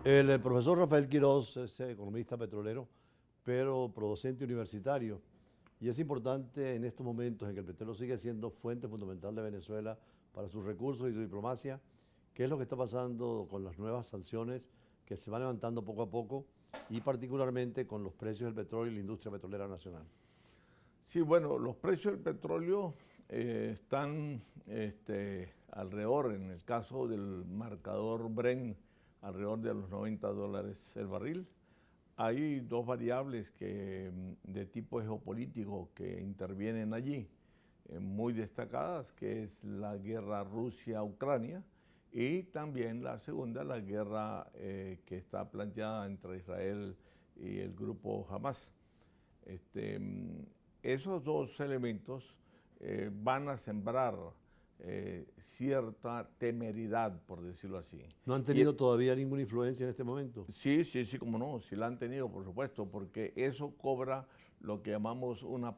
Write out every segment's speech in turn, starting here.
El profesor Rafael Quiroz es economista petrolero, pero docente universitario. Y es importante en estos momentos en que el petróleo sigue siendo fuente fundamental de Venezuela para sus recursos y su diplomacia, qué es lo que está pasando con las nuevas sanciones que se van levantando poco a poco y particularmente con los precios del petróleo y la industria petrolera nacional. Sí, bueno, los precios del petróleo están alrededor, en el caso del marcador Brent, alrededor de los $90 el barril. Hay dos variables de tipo geopolítico que intervienen allí, muy destacadas, que es la guerra Rusia-Ucrania y también la segunda, la guerra que está planteada entre Israel y el grupo Hamas. Esos dos elementos van a sembrar cierta temeridad, por decirlo así. ¿No han Y tenido todavía ninguna influencia en este momento? sí, sí, sí, como no, sí la han tenido, por supuesto, porque eso cobra lo que llamamos una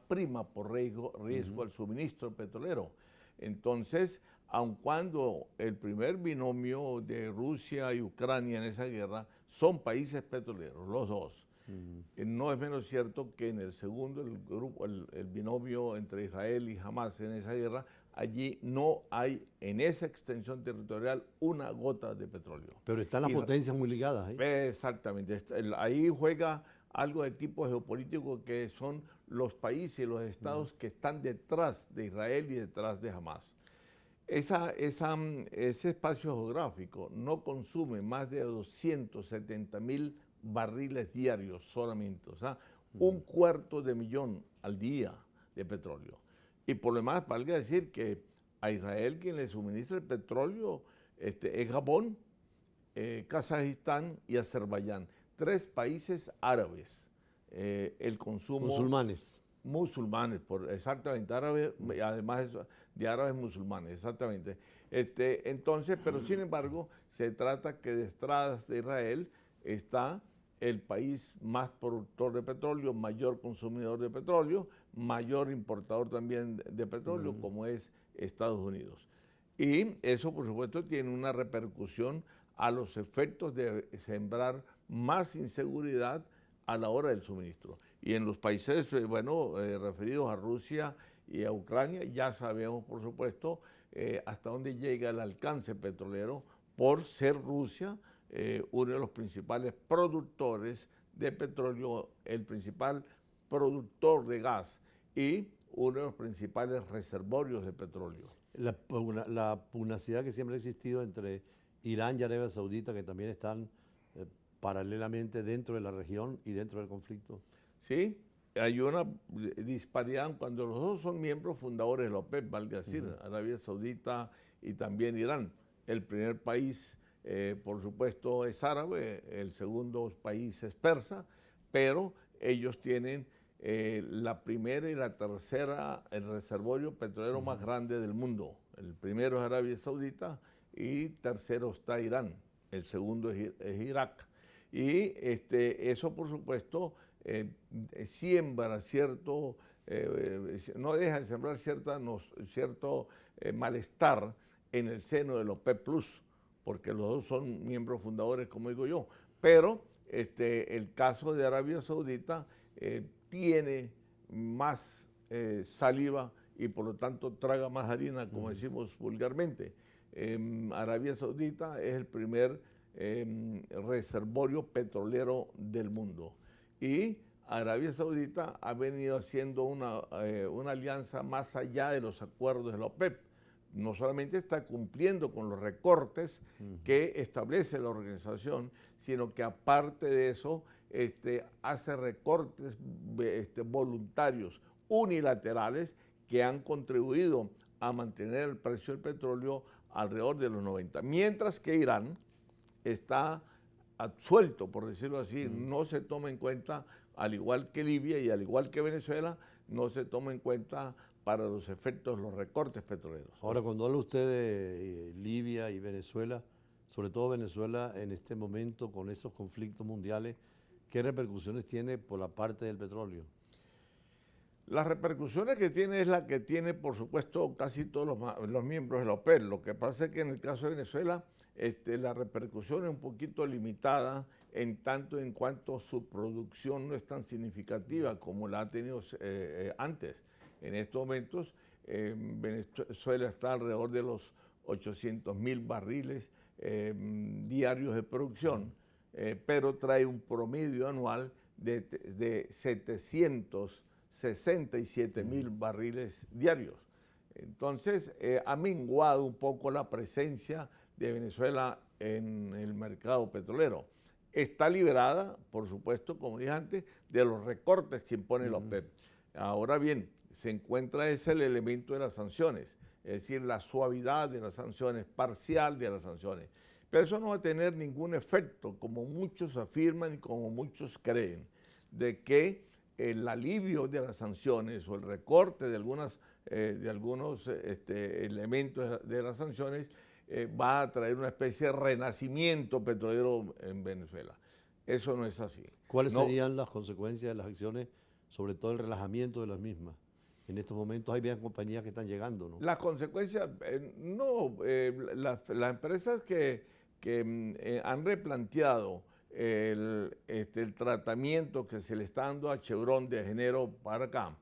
prima por riesgo al suministro petrolero. Entonces, aun cuando el primer binomio de Rusia y Ucrania en esa guerra son países petroleros, los dos, no es menos cierto que en el segundo, el binomio entre Israel y Hamas en esa guerra, allí no hay en esa extensión territorial una gota de petróleo. Pero están las potencias muy ligadas ahí. Exactamente, ahí juega algo de tipo geopolítico que son los países y los estados que están detrás de Israel y detrás de Hamas. Ese espacio geográfico no consume más de 270.000 barriles diarios solamente, o sea, un cuarto de millón al día de petróleo. Y por lo demás, valga decir que a Israel quien le suministra el petróleo es Japón, Kazajistán y Azerbaiyán, tres países árabes. El consumo... Musulmanes. Musulmanes, exactamente, árabes, además de árabes musulmanes, exactamente. Entonces, pero sin embargo, se trata que detrás de Israel está el país más productor de petróleo, mayor consumidor de petróleo, mayor importador también de petróleo, como es Estados Unidos. Y eso, por supuesto, tiene una repercusión a los efectos de sembrar más inseguridad a la hora del suministro. Y en los países, referidos a Rusia y a Ucrania, ya sabemos, por supuesto, hasta dónde llega el alcance petrolero por ser Rusia uno de los principales productores de petróleo, el principal productor de gas y uno de los principales reservorios de petróleo. La pugnacidad que siempre ha existido entre Irán y Arabia Saudita, que también están paralelamente dentro de la región y dentro del conflicto. Sí, hay una disparidad cuando los dos son miembros fundadores de la OPEP, valga decir, Arabia Saudita y también Irán. El primer país, por supuesto, es árabe, el segundo país es persa, pero ellos tienen la primera y la tercera, el reservorio petrolero más grande del mundo. El primero es Arabia Saudita y tercero está Irán, el segundo es Irak. Y eso, por supuesto, siembra cierto, no deja de sembrar cierto malestar en el seno de los OPEP Plus, porque los dos son miembros fundadores, como digo yo. Pero el caso de Arabia Saudita tiene más saliva y por lo tanto traga más harina, como decimos vulgarmente. Arabia Saudita es el primer reservorio petrolero del mundo. Y Arabia Saudita ha venido haciendo una alianza más allá de los acuerdos de la OPEP. No solamente está cumpliendo con los recortes que establece la organización, sino que aparte de eso hace recortes voluntarios, unilaterales, que han contribuido a mantener el precio del petróleo alrededor de los 90. Mientras que Irán está absuelto, por decirlo así, no se toma en cuenta, al igual que Libia y al igual que Venezuela, no se toma en cuenta para los efectos los recortes petroleros. Ahora, cuando habla usted de Libia y Venezuela, sobre todo Venezuela en este momento con esos conflictos mundiales, ¿qué repercusiones tiene por la parte del petróleo? Las repercusiones que tiene es la que tiene, por supuesto, casi todos los miembros de la OPEP. Lo que pasa es que en el caso de Venezuela, la repercusión es un poquito limitada en tanto en cuanto su producción no es tan significativa como la ha tenido antes. En estos momentos, Venezuela está alrededor de los 800.000 barriles diarios de producción, pero trae un promedio anual de 767.000 barriles diarios. Entonces, ha menguado un poco la presencia de Venezuela en el mercado petrolero. Está liberada, por supuesto, como dije antes, de los recortes que impone la OPEP. Ahora bien, se encuentra ese el elemento de las sanciones, es decir, la suavidad de las sanciones, parcial de las sanciones. Pero eso no va a tener ningún efecto, como muchos afirman y como muchos creen, de que el alivio de las sanciones o el recorte de algunos elementos de las sanciones va a traer una especie de renacimiento petrolero en Venezuela. Eso no es así. ¿Cuáles serían las consecuencias de las acciones, sobre todo el relajamiento de las mismas? En estos momentos hay bien compañías que están llegando, ¿no? Las consecuencias, las empresas que han replanteado el tratamiento que se le está dando a Chevron de enero para acá,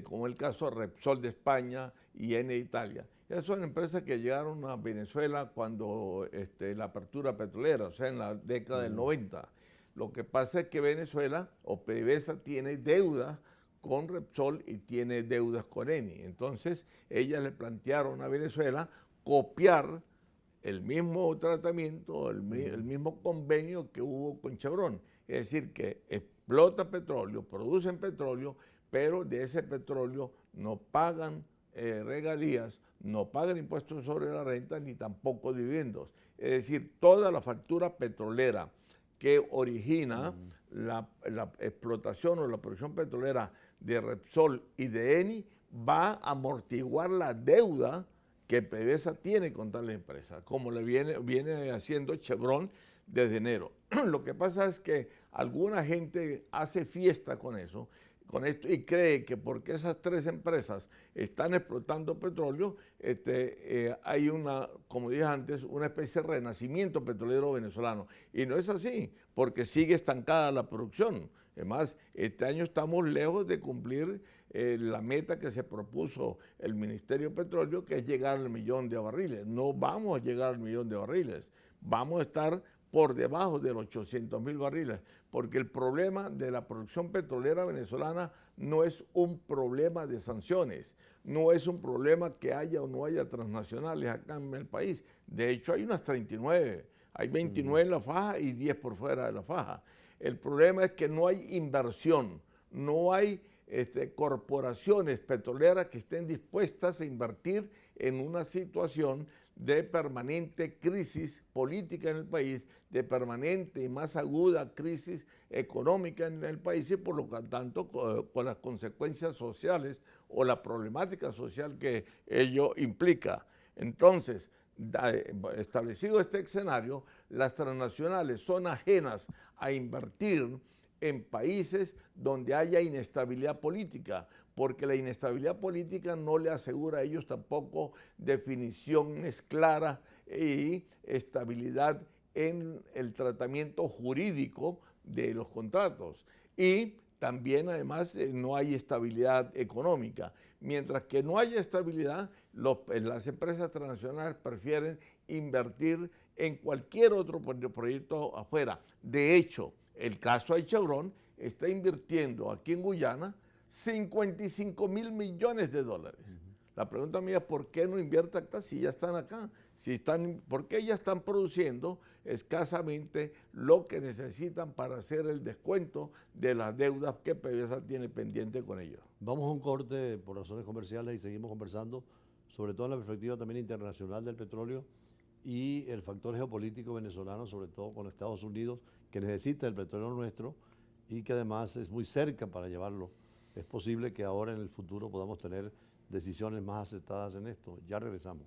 como el caso de Repsol de España y Eni de Italia. Esas son empresas que llegaron a Venezuela cuando la apertura petrolera, o sea, en la década del 90. Lo que pasa es que Venezuela o PDVSA tiene deuda con Repsol y tiene deudas con Eni. Entonces, ellas le plantearon a Venezuela copiar el mismo tratamiento, el mismo convenio que hubo con Chevron. Es decir, que explota petróleo, producen petróleo, pero de ese petróleo no pagan regalías, no pagan impuestos sobre la renta, ni tampoco dividendos. Es decir, toda la factura petrolera que origina la explotación o la producción petrolera de Repsol y de Eni va a amortiguar la deuda que PDVSA tiene con tales empresas, como le viene haciendo Chevron desde enero. Lo que pasa es que alguna gente hace fiesta con esto y cree que porque esas tres empresas están explotando petróleo, hay como dije antes, una especie de renacimiento petrolero venezolano. Y no es así, porque sigue estancada la producción. Además, este año estamos lejos de cumplir la meta que se propuso el Ministerio de Petróleo, que es llegar al 1.000.000 de barriles. No vamos a llegar al 1.000.000 de barriles. Vamos a estar por debajo de los 800.000 barriles, porque el problema de la producción petrolera venezolana no es un problema de sanciones, no es un problema que haya o no haya transnacionales acá en el país. De hecho, hay unas 39, hay 29 en la faja y 10 por fuera de la faja. El problema es que no hay inversión, no hay corporaciones petroleras que estén dispuestas a invertir en una situación de permanente crisis política en el país, de permanente y más aguda crisis económica en el país y por lo tanto con las consecuencias sociales o la problemática social que ello implica. Entonces, establecido este escenario, las transnacionales son ajenas a invertir en países donde haya inestabilidad política, porque la inestabilidad política no le asegura a ellos tampoco definiciones claras y estabilidad en el tratamiento jurídico de los contratos. Y también, además, no hay estabilidad económica. Mientras que no haya estabilidad, las empresas transnacionales prefieren invertir en cualquier otro proyecto afuera. De hecho, el caso de Chevron está invirtiendo aquí en Guyana 55.000 millones de dólares. La pregunta mía es ¿por qué no invierte acá si ya están acá? ¿Por qué ya están produciendo escasamente lo que necesitan para hacer el descuento de las deudas que PDVSA tiene pendiente con ellos? Vamos a un corte por razones comerciales y seguimos conversando, sobre todo en la perspectiva también internacional del petróleo y el factor geopolítico venezolano, sobre todo con Estados Unidos, que necesita el petróleo nuestro y que además es muy cerca para llevarlo. Es posible que ahora en el futuro podamos tener decisiones más acertadas en esto. Ya regresamos.